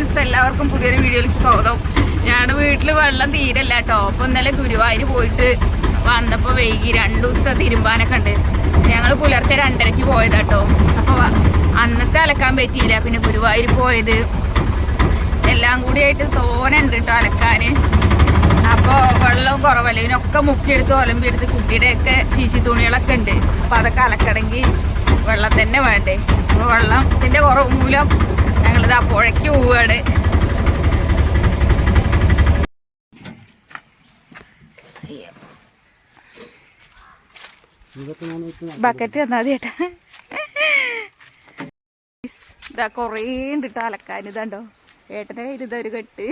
Friends, എല്ലാവർക്കും പുതിയൊരു വീഡിയോയിലേക്ക് സ്വാഗതം. ഞങ്ങളുടെ വീട്ടിൽ വെള്ളം തീരല്ല കേട്ടോ. അപ്പോൾ ഇന്നലെ ഗുരുവായൂർ പോയിട്ട് വന്നപ്പോൾ വൈകി 2 ദിവസത്തെ തിരുമ്പാനൊക്കെ ഉണ്ട്. ഞങ്ങൾ പുലർച്ചെ 2:30 പോയതാട്ടോ. അപ്പോൾ അന്നത്തെ അലക്കാൻ പറ്റിയില്ല. പിന്നെ ഗുരുവായൂർ പോയത് എല്ലാം കൂടിയായിട്ട് തോനുണ്ട് കേട്ടോ അലക്കാൻ. അപ്പോൾ വെള്ളവും കുറവല്ല. ഇതിനൊക്കെ മുക്കിയെടുത്ത് ഒലമ്പിയെടുത്ത് കുട്ടിയുടെയൊക്കെ ചീച്ചി തുണികളൊക്കെ ഉണ്ട്. അപ്പോൾ അതൊക്കെ അലക്കണമെങ്കിൽ വെള്ളം തന്നെ വേണ്ടേ. അപ്പോൾ വെള്ളത്തിൻ്റെ കുറവ് മൂലം ഞങ്ങളിത് ആ പുഴയ്ക്ക് പോവുകയാണ്. ബക്കറ്റ് തന്നാൽ മതി ചേട്ടാ. ഇതാ കുറേ ഉണ്ട് കേട്ടോ അലക്കാൻ. ഇതാണ്ടോ ഏട്ടൻ്റെ കയ്യിൽ ഇതൊരു കെട്ട്,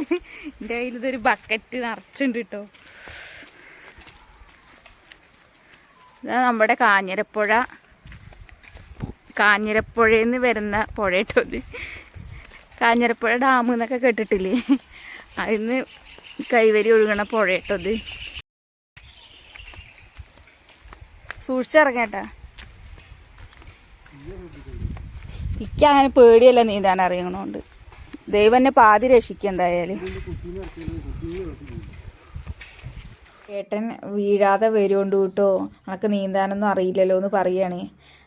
എൻ്റെ കയ്യിൽ ഇതൊരു ബക്കറ്റ് നിറച്ചുണ്ട് കേട്ടോ. ഇതാ നമ്മുടെ കാഞ്ഞിരപ്പുഴയിൽ നിന്ന് വരുന്ന പുഴ കേട്ടോ. ഇത് കാഞ്ഞിരപ്പുഴ ഡാം എന്നൊക്കെ കേട്ടിട്ടില്ലേ, അതിന്ന് കൈവരി ഒഴുകണ പുഴ കേട്ടോ. ഇത് സൂക്ഷിച്ചിറങ്ങേട്ടാ. എനിക്ക് അങ്ങനെ പേടിയല്ല നീന്താൻ അറിയണോണ്ട്. ദൈവം എന്നെ പാതി രക്ഷിക്കും എന്തായാലും. ഏട്ടൻ വീഴാതെ വരുകൊണ്ട് കേട്ടോ, എനിക്ക് നീന്താനൊന്നും അറിയില്ലല്ലോ എന്ന് പറയുകയാണ്.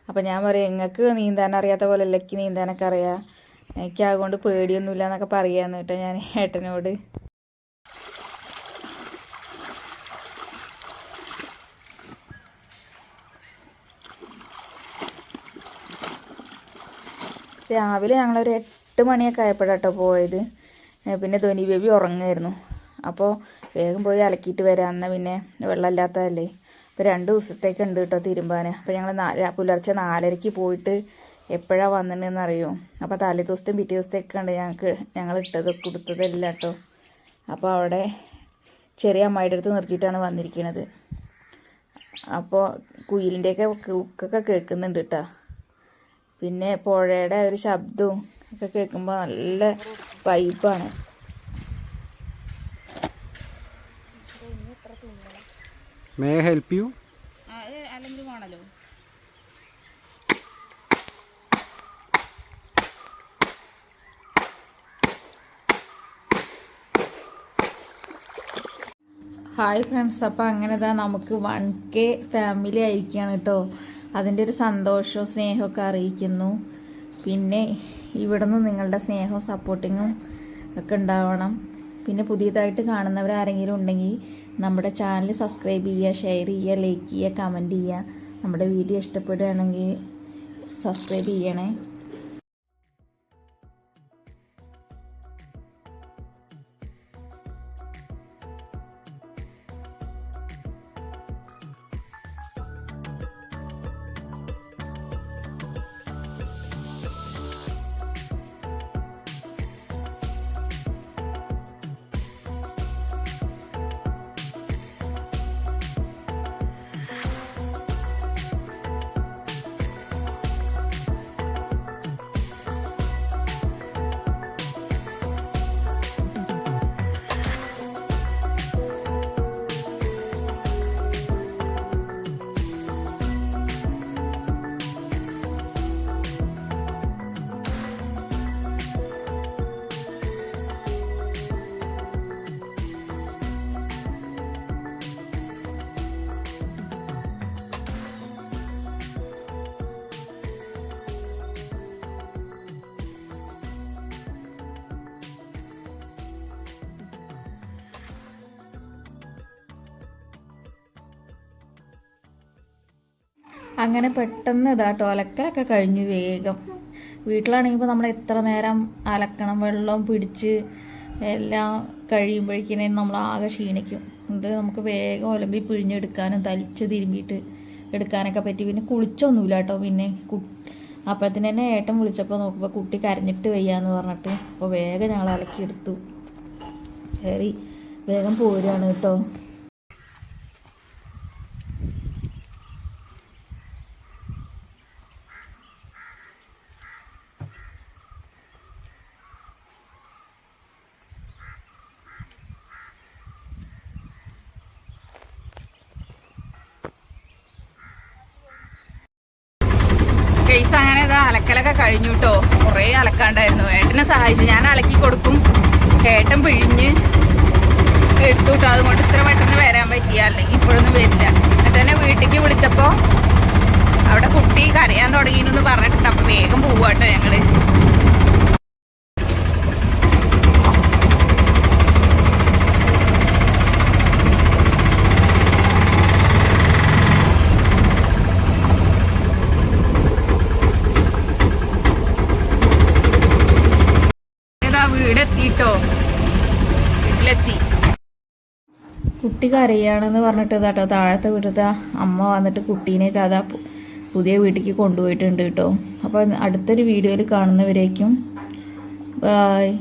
അപ്പം ഞാൻ പറയാം, നിങ്ങൾക്ക് നീന്താൻ അറിയാത്ത പോലെ അല്ല എനിക്ക് നീന്താനൊക്കെ അറിയാം, എനിക്ക് അതുകൊണ്ട് പേടിയൊന്നുമില്ല എന്നൊക്കെ പറയാന്ന് കേട്ടോ ഞാൻ ഏട്ടനോട്. രാവിലെ ഞങ്ങളൊരു 8 മണിയൊക്കെ ആയപ്പോഴാട്ടോ പോയത്. പിന്നെ ധോനി ബേബി ഉറങ്ങായിരുന്നു. അപ്പോൾ വേഗം പോയി അലക്കിയിട്ട് വരാം, എന്നാൽ പിന്നെ വെള്ളമില്ലാത്തതല്ലേ. അപ്പോൾ 2 ദിവസത്തേക്ക് ഉണ്ട് കേട്ടോ തിരുമ്പാൻ. അപ്പോൾ ഞങ്ങൾ പുലർച്ചെ 4:30 പോയിട്ട് എപ്പോഴാണ് വന്നിട്ടുണ്ടെന്ന് അറിയോ. അപ്പോൾ തലേ ദിവസത്തെയും പിറ്റേ ദിവസത്തേക്ക് ഉണ്ട് ഞങ്ങൾ കൊടുത്തതല്ല കേട്ടോ. അപ്പോൾ അവിടെ ചെറിയ അമ്മായിയുടെ അടുത്ത് നിർത്തിയിട്ടാണ് വന്നിരിക്കുന്നത്. അപ്പോൾ കുയിലിൻ്റെയൊക്കെ കുക്കൊക്കെ കേൾക്കുന്നുണ്ട് കേട്ടോ. പിന്നെ പുഴയുടെ ഒരു ശബ്ദവും ഒക്കെ കേൾക്കുമ്പോൾ നല്ല വൈബാണ്. May I help you? അല്ലെങ്കിൽ വേണല്ലോ. ഹായ് ഫ്രണ്ട്സ്, അപ്പോൾ അങ്ങനെ നമുക്ക് 1K ഫാമിലി ആയിരിക്കുകയാണ് കേട്ടോ. അതിൻ്റെ ഒരു സന്തോഷവും സ്നേഹമൊക്കെ അറിയിക്കുന്നു. പിന്നെ ഇവിടെ നിന്ന് നിങ്ങളുടെ സ്നേഹവും സപ്പോർട്ടിങ്ങും ഒക്കെ ഉണ്ടാവണം. പിന്നെ പുതിയതായിട്ട് കാണുന്നവരാരെങ്കിലും ഉണ്ടെങ്കിൽ നമ്മുടെ ചാനൽ സബ്സ്ക്രൈബ് ചെയ്യുക, ഷെയർ ചെയ്യുക, ലൈക്ക് ചെയ്യുക, കമൻറ്റ് ചെയ്യുക. നമ്മുടെ വീഡിയോ ഇഷ്ടപ്പെടുകയാണെങ്കിൽ സബ്സ്ക്രൈബ് ചെയ്യണേ. അങ്ങനെ പെട്ടെന്ന് ഇതാട്ടോ അലക്കലൊക്കെ കഴിഞ്ഞു വേഗം. വീട്ടിലാണെങ്കിൽ നമ്മൾ എത്ര നേരം അലക്കണം, വെള്ളം പിടിച്ച് എല്ലാം കഴിയുമ്പോഴേക്കിനെ നമ്മൾ ആകെ ക്ഷീണിക്കും. അതുകൊണ്ട് നമുക്ക് വേഗം ഒലമ്പി പിഴിഞ്ഞെടുക്കാനും തലിച്ച് തിരുമ്പിയിട്ട് എടുക്കാനൊക്കെ പറ്റി. പിന്നെ കുളിച്ചൊന്നുമില്ല കേട്ടോ. പിന്നെ അപ്പോഴത്തിന് തന്നെ ഏട്ടൻ വിളിച്ചപ്പോൾ നോക്കുമ്പോൾ കുട്ടി കരഞ്ഞിട്ട് വയ്യാന്ന് പറഞ്ഞിട്ട് അപ്പോൾ വേഗം ഞങ്ങൾ അലക്കിയെടുത്തു. വേഗം പോരുകയാണ് കേട്ടോ. അങ്ങനെ ഇതാ അലക്കലൊക്കെ കഴിഞ്ഞു കേട്ടോ. കുറേ അലക്കാണ്ടായിരുന്നു. ഏട്ടനെ സഹായിച്ചു, ഞാൻ അലക്കി കൊടുക്കും, ഏട്ടൻ പിഴിഞ്ഞ് എടുത്തു കേട്ടോ. അതുകൊണ്ട് ഇത്ര പെട്ടെന്ന് വരാൻ പറ്റിയ, അല്ലെങ്കിൽ ഇപ്പോഴൊന്നും വരില്ല. എന്നിട്ട് തന്നെ വീട്ടിലേക്ക് വിളിച്ചപ്പോൾ അവിടെ കുട്ടി കരയാൻ തുടങ്ങിയെന്ന് പറഞ്ഞിട്ടുണ്ട്. അപ്പം വേഗം പോവാട്ടോ ഞങ്ങള്. വീടെത്തിട്ടോ, വീട്ടിലെത്തി. കുട്ടി കരയാണെന്ന് പറഞ്ഞിട്ട് കേട്ടോ താഴത്തെ വീട്ടിലത്തെ അമ്മ വന്നിട്ട് കുട്ടീനെ കഥ പുതിയ വീട്ടിലേക്ക് കൊണ്ടുപോയിട്ടുണ്ട് കേട്ടോ. അപ്പം അടുത്തൊരു വീഡിയോയിൽ കാണുന്നവരേക്കും ബായ്.